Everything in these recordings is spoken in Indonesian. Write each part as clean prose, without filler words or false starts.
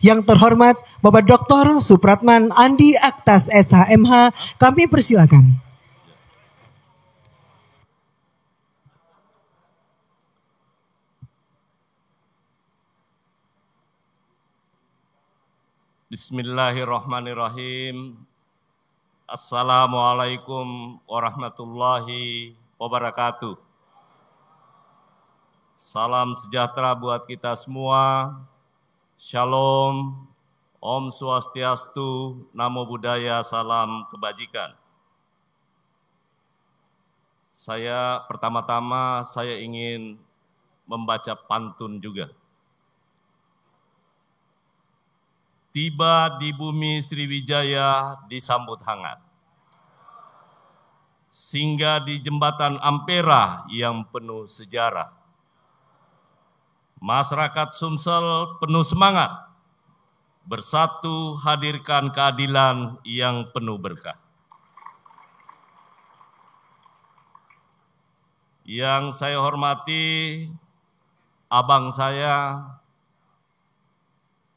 Yang terhormat Bapak Dr. Supratman Andi Aktas SHMH, kami persilakan. Bismillahirrahmanirrahim. Assalamualaikum warahmatullahi wabarakatuh. Salam sejahtera buat kita semua. Shalom, Om Swastiastu, Namo Buddhaya, salam kebajikan. Pertama-tama saya ingin membaca pantun juga. Tiba di bumi Sriwijaya disambut hangat. Singgah di jembatan Ampera yang penuh sejarah. Masyarakat Sumsel penuh semangat. Bersatu hadirkan keadilan yang penuh berkah. Yang saya hormati abang saya,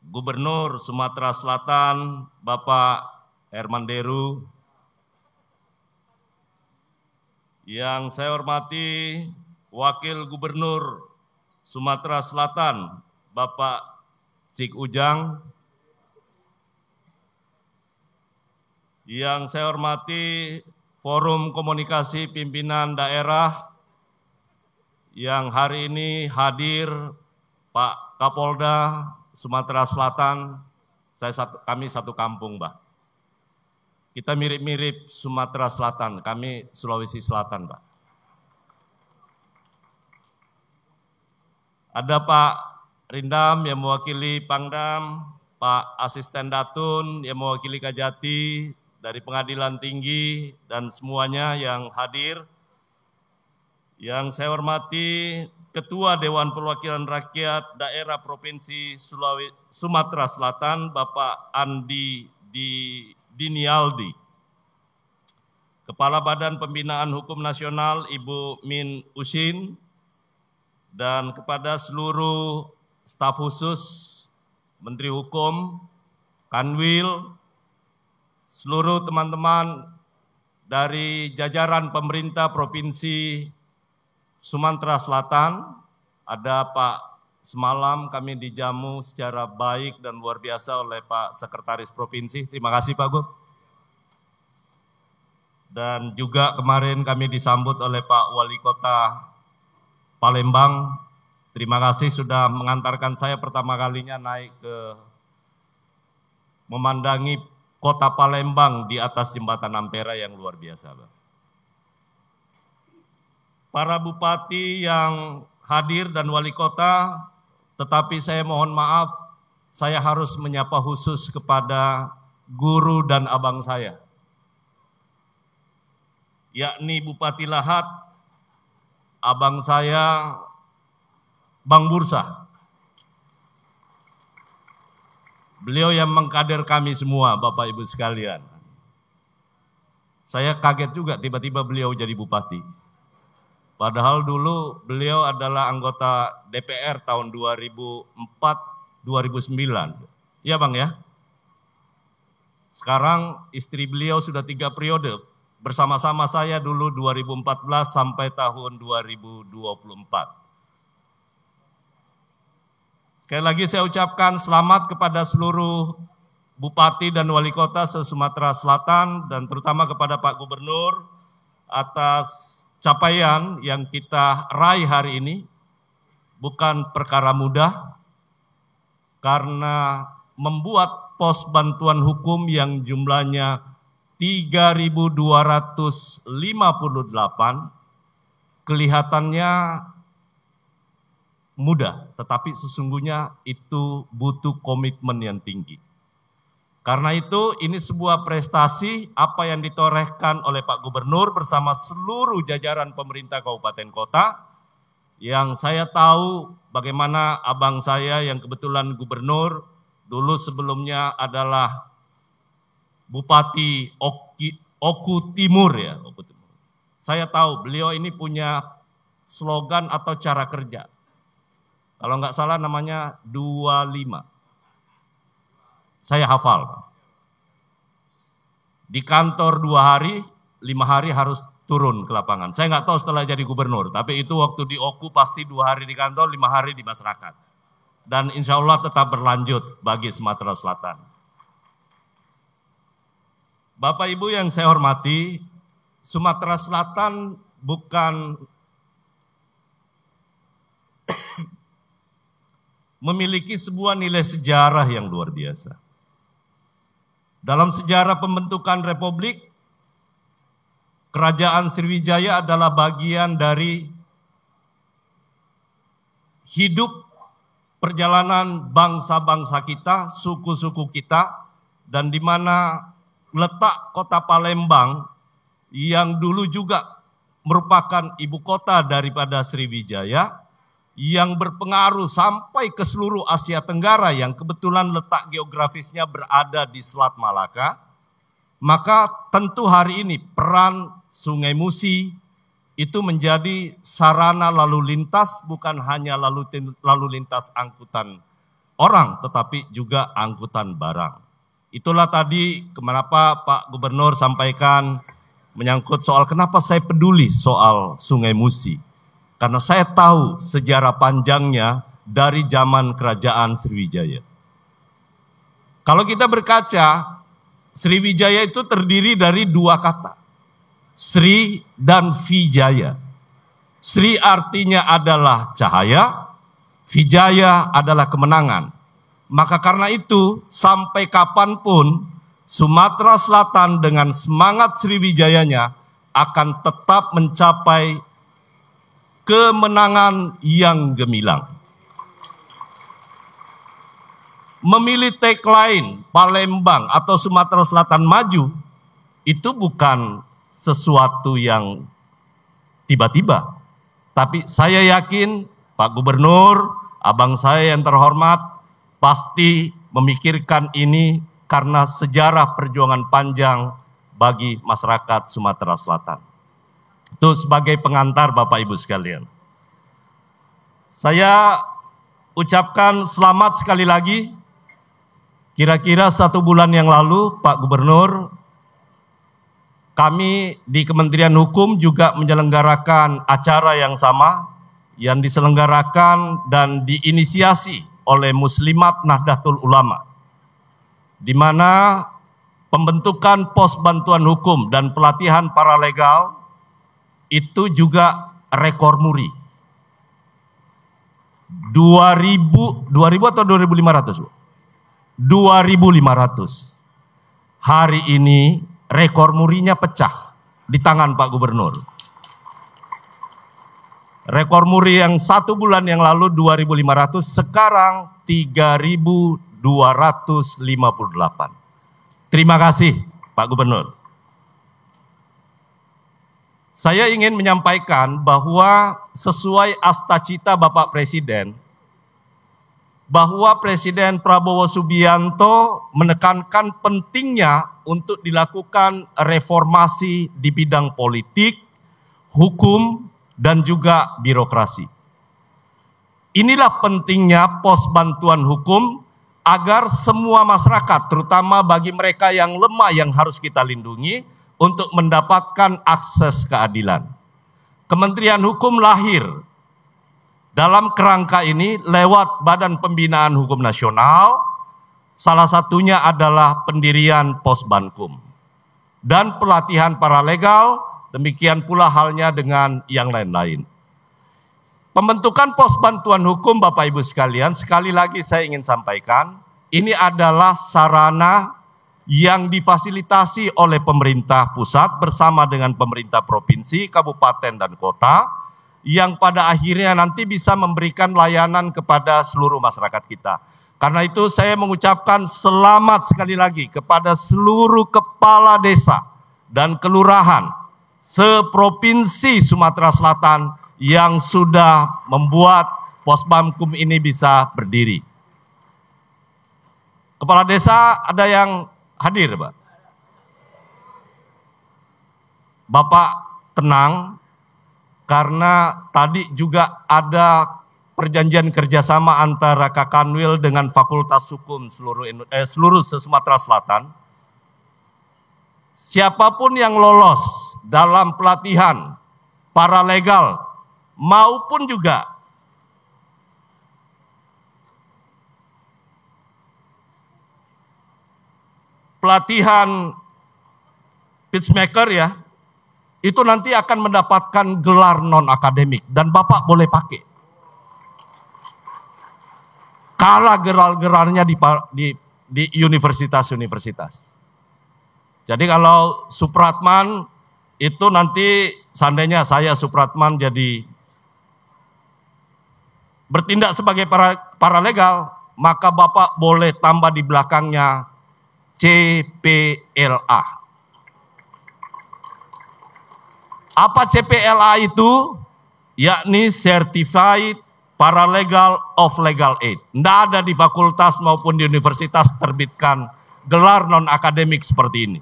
Gubernur Sumatera Selatan, Bapak Herman Deru. Yang saya hormati Wakil Gubernur Sumatera Selatan, Bapak Cik Ujang. Yang saya hormati Forum Komunikasi Pimpinan Daerah yang hari ini hadir, Pak Kapolda Sumatera Selatan, kami satu kampung, Pak. Kita mirip-mirip Sumatera Selatan, kami Sulawesi Selatan, Pak. Ada Pak Rindam yang mewakili Pangdam, Pak Asisten Datun yang mewakili Kajati dari Pengadilan Tinggi, dan semuanya yang hadir. Yang saya hormati Ketua Dewan Perwakilan Rakyat Daerah Provinsi Sumatera Selatan, Bapak Andi Dinialdi. Kepala Badan Pembinaan Hukum Nasional, Ibu Min Usin, dan kepada seluruh staf khusus, Menteri Hukum, Kanwil, seluruh teman-teman dari jajaran pemerintah Provinsi Sumatera Selatan, ada Pak, semalam kami dijamu secara baik dan luar biasa oleh Pak Sekretaris Provinsi. Terima kasih Pak Gub. Dan juga kemarin kami disambut oleh Pak Wali Kota Palembang. Terima kasih sudah mengantarkan saya pertama kalinya naik ke memandangi kota Palembang di atas jembatan Ampera yang luar biasa, Pak. Para bupati yang hadir dan wali kota, tetapi saya mohon maaf, saya harus menyapa khusus kepada guru dan abang saya, yakni Bupati Lahat, abang saya Bang Bursa. Beliau yang mengkader kami semua, Bapak Ibu sekalian. Saya kaget juga tiba-tiba beliau jadi bupati. Padahal dulu beliau adalah anggota DPR tahun 2004-2009. Iya Bang ya? Sekarang istri beliau sudah 3 periode. Bersama-sama saya dulu 2014 sampai tahun 2024. Sekali lagi saya ucapkan selamat kepada seluruh bupati dan wali kota se-Sumatera Selatan dan terutama kepada Pak Gubernur atas capaian yang kita raih hari ini. Bukan perkara mudah karena membuat pos bantuan hukum yang jumlahnya 3.258 kelihatannya mudah, tetapi sesungguhnya itu butuh komitmen yang tinggi. Karena itu ini sebuah prestasi apa yang ditorehkan oleh Pak Gubernur bersama seluruh jajaran pemerintah kabupaten kota, yang saya tahu bagaimana abang saya yang kebetulan gubernur, dulu sebelumnya adalah Bupati Oku Timur ya. Saya tahu beliau ini punya slogan atau cara kerja. Kalau nggak salah namanya 25. saya hafal. Di kantor 2 hari, 5 hari harus turun ke lapangan. Saya nggak tahu setelah jadi gubernur, tapi itu waktu di Oku pasti 2 hari di kantor, 5 hari di masyarakat. Dan insya Allah tetap berlanjut bagi Sumatera Selatan. Bapak Ibu yang saya hormati, Sumatera Selatan bukan memiliki sebuah nilai sejarah yang luar biasa. Dalam sejarah pembentukan Republik, Kerajaan Sriwijaya adalah bagian dari hidup perjalanan bangsa-bangsa kita, suku-suku kita, dan di mana letak kota Palembang yang dulu juga merupakan ibu kota daripada Sriwijaya, yang berpengaruh sampai ke seluruh Asia Tenggara yang kebetulan letak geografisnya berada di Selat Malaka, maka tentu hari ini peran Sungai Musi itu menjadi sarana lalu lintas, bukan hanya lalu lintas angkutan orang, tetapi juga angkutan barang. Itulah tadi kenapa Pak Gubernur sampaikan menyangkut soal kenapa saya peduli soal Sungai Musi. Karena saya tahu sejarah panjangnya dari zaman Kerajaan Sriwijaya. Kalau kita berkaca, Sriwijaya itu terdiri dari 2 kata, Sri dan Vijaya. Sri artinya adalah cahaya, Vijaya adalah kemenangan. Maka karena itu, sampai kapanpun Sumatera Selatan dengan semangat Sriwijayanya akan tetap mencapai kemenangan yang gemilang. Memilih tagline Palembang atau Sumatera Selatan maju itu bukan sesuatu yang tiba-tiba. Tapi saya yakin Pak Gubernur, abang saya yang terhormat, pasti memikirkan ini karena sejarah perjuangan panjang bagi masyarakat Sumatera Selatan. Itu sebagai pengantar Bapak Ibu sekalian. Saya ucapkan selamat sekali lagi. Kira-kira 1 bulan yang lalu Pak Gubernur, kami di Kementerian Hukum juga menyelenggarakan acara yang sama yang diselenggarakan dan diinisiasi oleh Muslimat Nahdlatul Ulama, di mana pembentukan pos bantuan hukum dan pelatihan paralegal itu juga rekor muri. 2000 atau 2.500? 2.500. Hari ini rekor murinya pecah di tangan Pak Gubernur. Rekor muri yang 1 bulan yang lalu 2.500, sekarang 3.258. Terima kasih Pak Gubernur. Saya ingin menyampaikan bahwa sesuai astacita Bapak Presiden, bahwa Presiden Prabowo Subianto menekankan pentingnya untuk dilakukan reformasi di bidang politik, hukum, dan juga birokrasi. Inilah pentingnya pos bantuan hukum agar semua masyarakat, terutama bagi mereka yang lemah yang harus kita lindungi, untuk mendapatkan akses keadilan. Kementerian Hukum lahir dalam kerangka ini lewat Badan Pembinaan Hukum Nasional, salah satunya adalah pendirian Pos Bankum dan pelatihan paralegal, demikian pula halnya dengan yang lain-lain. Pembentukan Pos Bantuan Hukum, Bapak Ibu sekalian, sekali lagi saya ingin sampaikan, ini adalah sarana yang difasilitasi oleh pemerintah pusat bersama dengan pemerintah provinsi, kabupaten, dan kota, yang pada akhirnya nanti bisa memberikan layanan kepada seluruh masyarakat kita. Karena itu saya mengucapkan selamat sekali lagi kepada seluruh kepala desa dan kelurahan seprovinsi Sumatera Selatan yang sudah membuat Pos Bankum ini bisa berdiri. Kepala desa ada yang hadir, Pak? Bapak tenang, karena tadi juga ada perjanjian kerjasama antara Kakanwil dengan Fakultas Hukum seluruh Sumatera Selatan. Siapapun yang lolos dalam pelatihan paralegal maupun juga pelatihan peacemaker ya, itu nanti akan mendapatkan gelar non-akademik dan Bapak boleh pakai. Kalah gelar-gelarnya di universitas-universitas. Jadi kalau Supratman itu nanti seandainya saya Supratman jadi bertindak sebagai paralegal, maka Bapak boleh tambah di belakangnya CPLA. Apa CPLA itu? Yakni Certified Paralegal of Legal Aid. Tidak ada di fakultas maupun di universitas terbitkan gelar non-akademik seperti ini.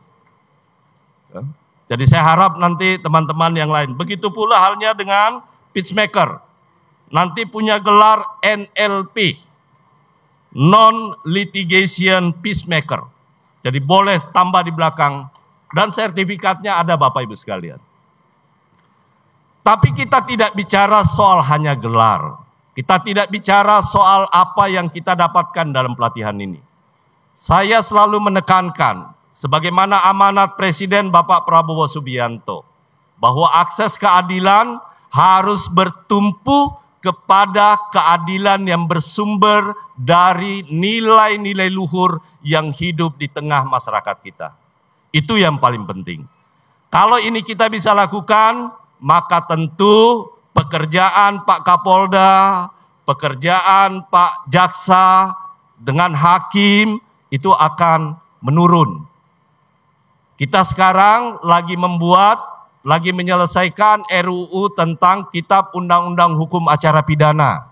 Jadi saya harap nanti teman-teman yang lain. Begitu pula halnya dengan peacemaker. Nanti punya gelar NLP, Non-Litigation Peacemaker. Jadi boleh tambah di belakang. Dan sertifikatnya ada Bapak Ibu sekalian. Tapi kita tidak bicara soal hanya gelar. Kita tidak bicara soal apa yang kita dapatkan dalam pelatihan ini. Saya selalu menekankan, sebagaimana amanat Presiden Bapak Prabowo Subianto, bahwa akses keadilan harus bertumpu kepada keadilan yang bersumber dari nilai-nilai luhur yang hidup di tengah masyarakat kita. Itu yang paling penting. Kalau ini kita bisa lakukan, maka tentu pekerjaan Pak Kapolda, pekerjaan Pak Jaksa dengan hakim itu akan menurun. Kita sekarang lagi menyelesaikan RUU tentang Kitab Undang-Undang Hukum Acara Pidana.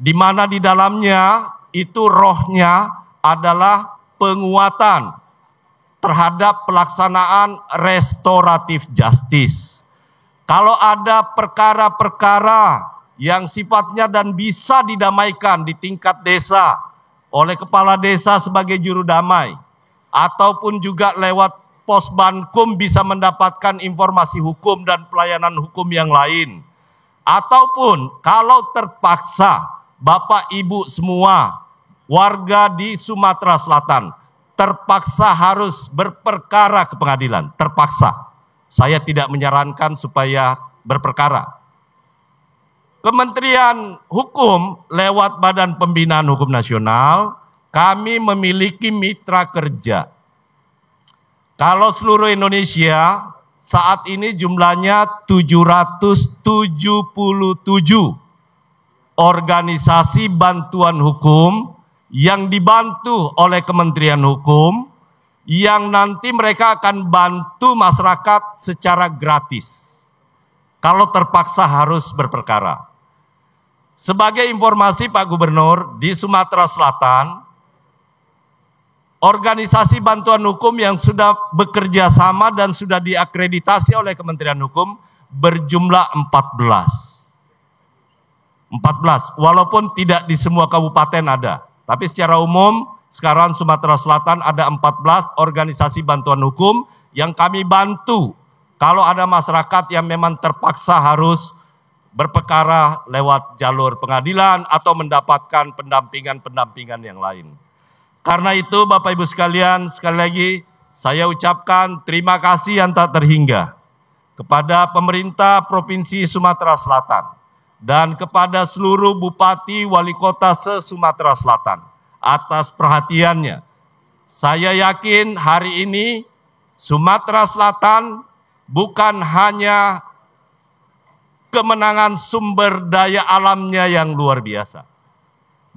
Di mana di dalamnya itu rohnya adalah penguatan terhadap pelaksanaan restoratif justice. Kalau ada perkara-perkara yang sifatnya dan bisa didamaikan di tingkat desa oleh kepala desa sebagai juru damai, ataupun juga lewat Posbankum bisa mendapatkan informasi hukum dan pelayanan hukum yang lain. Ataupun kalau terpaksa Bapak Ibu semua warga di Sumatera Selatan terpaksa harus berperkara ke pengadilan, terpaksa. Saya tidak menyarankan supaya berperkara. Kementerian Hukum lewat Badan Pembinaan Hukum Nasional, kami memiliki mitra kerja. Kalau seluruh Indonesia, saat ini jumlahnya 777 organisasi bantuan hukum yang dibantu oleh Kementerian Hukum, yang nanti mereka akan bantu masyarakat secara gratis kalau terpaksa harus berperkara. Sebagai informasi Pak Gubernur, di Sumatera Selatan, organisasi bantuan hukum yang sudah bekerja sama dan sudah diakreditasi oleh Kementerian Hukum berjumlah 14, walaupun tidak di semua kabupaten ada. Tapi secara umum, sekarang Sumatera Selatan ada 14 organisasi bantuan hukum yang kami bantu kalau ada masyarakat yang memang terpaksa harus berperkara lewat jalur pengadilan atau mendapatkan pendampingan-pendampingan yang lain. Karena itu Bapak Ibu sekalian, sekali lagi saya ucapkan terima kasih yang tak terhingga kepada pemerintah Provinsi Sumatera Selatan dan kepada seluruh Bupati Wali Kota se-Sumatera Selatan atas perhatiannya. Saya yakin hari ini Sumatera Selatan bukan hanya kemenangan sumber daya alamnya yang luar biasa.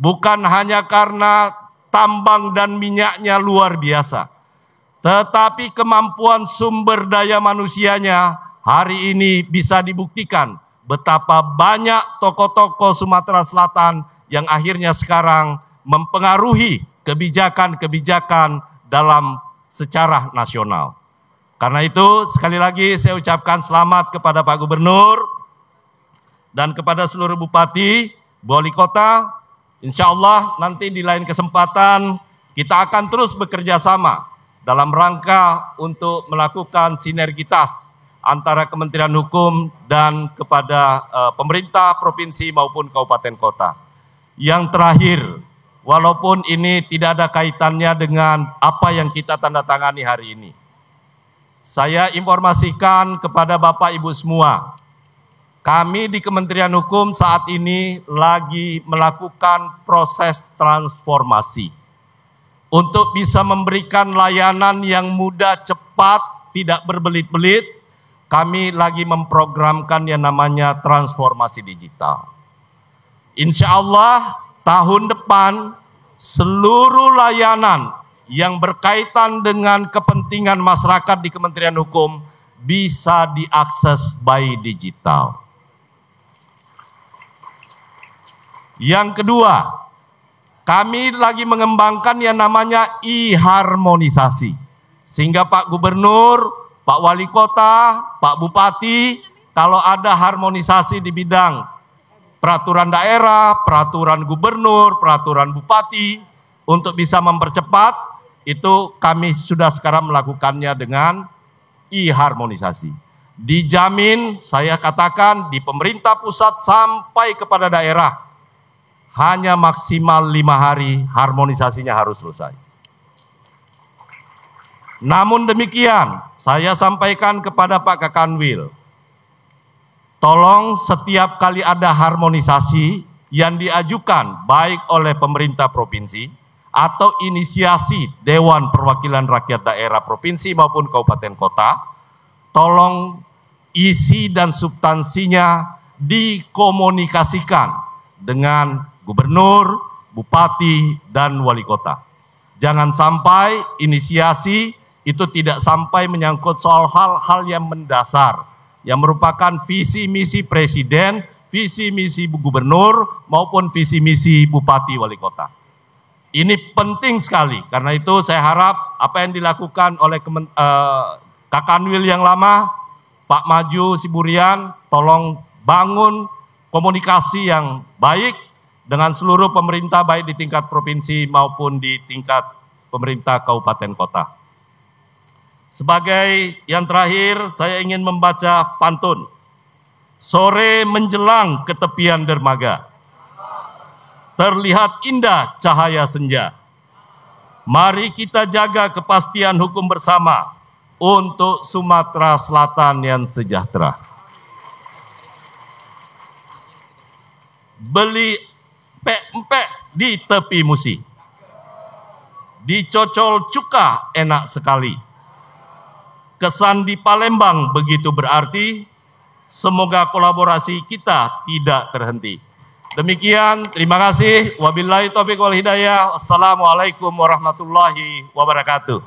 Bukan hanya karena tambang dan minyaknya luar biasa. Tetapi kemampuan sumber daya manusianya hari ini bisa dibuktikan betapa banyak tokoh-tokoh Sumatera Selatan yang akhirnya sekarang mempengaruhi kebijakan-kebijakan dalam secara nasional. Karena itu sekali lagi saya ucapkan selamat kepada Pak Gubernur dan kepada seluruh bupati Bu Wali Kota, insya Allah nanti di lain kesempatan kita akan terus bekerja sama dalam rangka untuk melakukan sinergitas antara Kementerian Hukum dan kepada pemerintah provinsi maupun kabupaten kota. Yang terakhir, walaupun ini tidak ada kaitannya dengan apa yang kita tanda tangani hari ini, saya informasikan kepada Bapak Ibu semua, kami di Kementerian Hukum saat ini lagi melakukan proses transformasi untuk bisa memberikan layanan yang mudah, cepat, tidak berbelit-belit. Kami lagi memprogramkan yang namanya transformasi digital. Insya Allah tahun depan seluruh layanan yang berkaitan dengan kepentingan masyarakat di Kementerian Hukum bisa diakses by digital. Yang kedua, kami lagi mengembangkan yang namanya e-harmonisasi. Sehingga Pak Gubernur, Pak Wali Kota, Pak Bupati, kalau ada harmonisasi di bidang peraturan daerah, peraturan gubernur, peraturan bupati, untuk bisa mempercepat, itu kami sudah sekarang melakukannya dengan e-harmonisasi. Dijamin, saya katakan, di pemerintah pusat sampai kepada daerah, hanya maksimal 5 hari harmonisasinya harus selesai. Namun demikian, saya sampaikan kepada Pak Kakanwil, tolong setiap kali ada harmonisasi yang diajukan baik oleh pemerintah provinsi atau inisiasi Dewan Perwakilan Rakyat Daerah Provinsi maupun Kabupaten Kota, tolong isi dan substansinya dikomunikasikan dengan Gubernur, Bupati, dan Wali Kota. Jangan sampai inisiasi itu tidak sampai menyangkut soal hal-hal yang mendasar, yang merupakan visi misi Presiden, visi misi Gubernur, maupun visi misi Bupati Wali Kota. Ini penting sekali, karena itu saya harap apa yang dilakukan oleh Kakanwil yang lama, Pak Maju Siburian, tolong bangun komunikasi yang baik dengan seluruh pemerintah baik di tingkat provinsi maupun di tingkat pemerintah kabupaten kota. Sebagai yang terakhir, saya ingin membaca pantun. Sore menjelang ke tepian dermaga, terlihat indah cahaya senja. Mari kita jaga kepastian hukum bersama untuk Sumatera Selatan yang sejahtera. Beli empek-empek di tepi musi, dicocol cuka enak sekali. Kesan di Palembang begitu berarti, semoga kolaborasi kita tidak terhenti. Demikian, terima kasih. Wabillahi taufiq wal hidayah. Assalamualaikum warahmatullahi wabarakatuh.